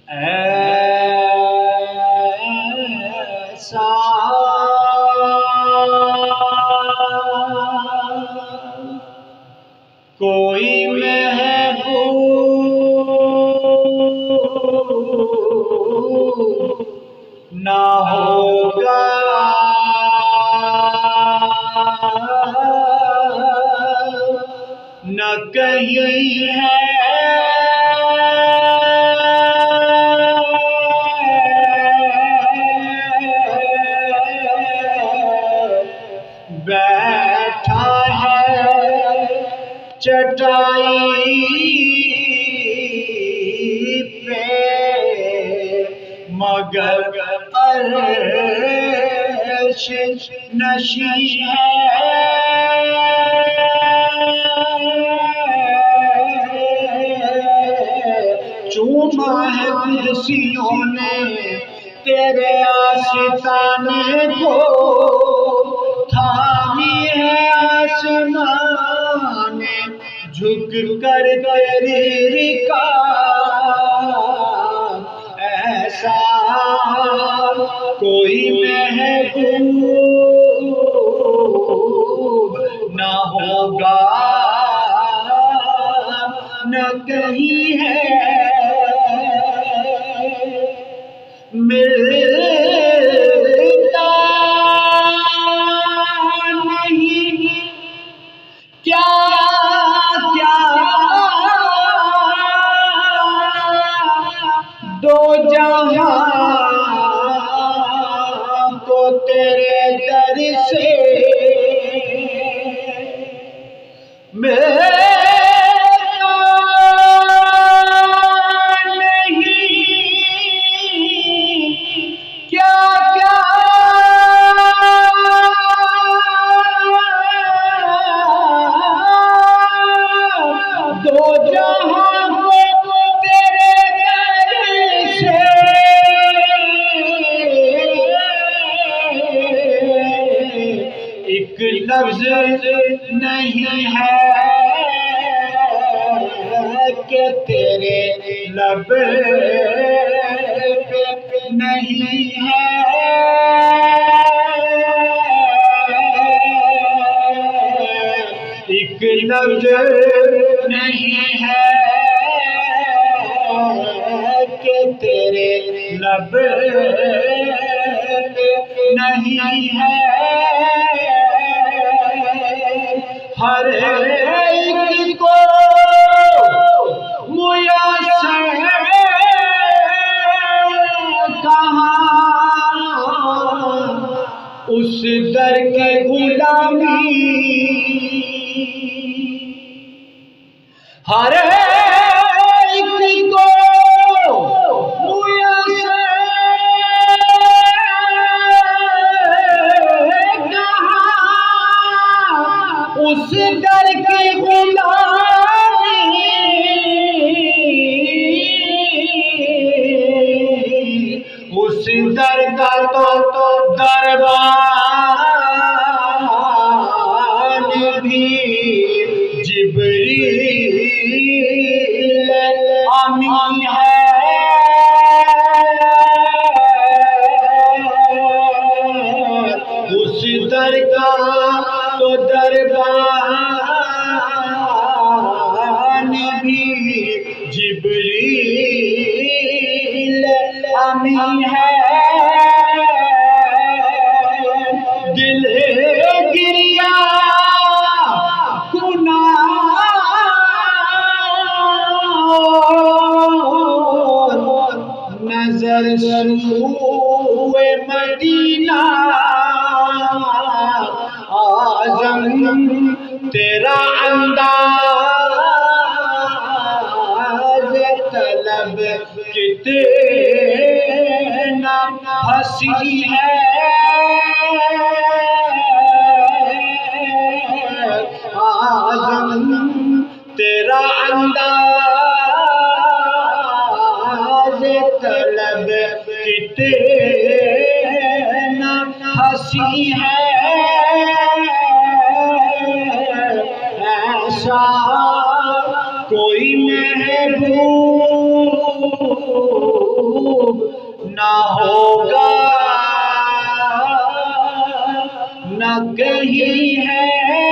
ایسا کوئی محبوب نہ ہوگا نہ کہیں ہے بیٹھا ہے چٹائی پہ مگر عرش نشین ہے چوما ہے کرسیوں نے تیرے آستانے کو تھامی ہے آسمان جھک کر تیری رکاب ایسا کوئی محبوب نہ ہوگا نہ کہیں ہے ملتا نہیں کیا کیا دو جہاں کو تیرے در سے ایک لفظ نہیں ہے کہ تیرے لب پہ نہیں ہے ایک لفظ نہیں ہے کہ تیرے لب پہ نہیں ہے ہر ایک کو میسر کہاں اس در کی غلامی ہر ایک کو اس در کی غلامی اس در کا تو دربان بھی جبریل امین ہے اس در کا تو دربان بھی جبریل امین ہے دل گریا نظر سوئے مدینہ آزم تیرا انداز طلب کتنا حسین ہے آزم تیرا انداز طلب کتنا حسین ہے ایسا کوئی محبوب نہ کہیں ہے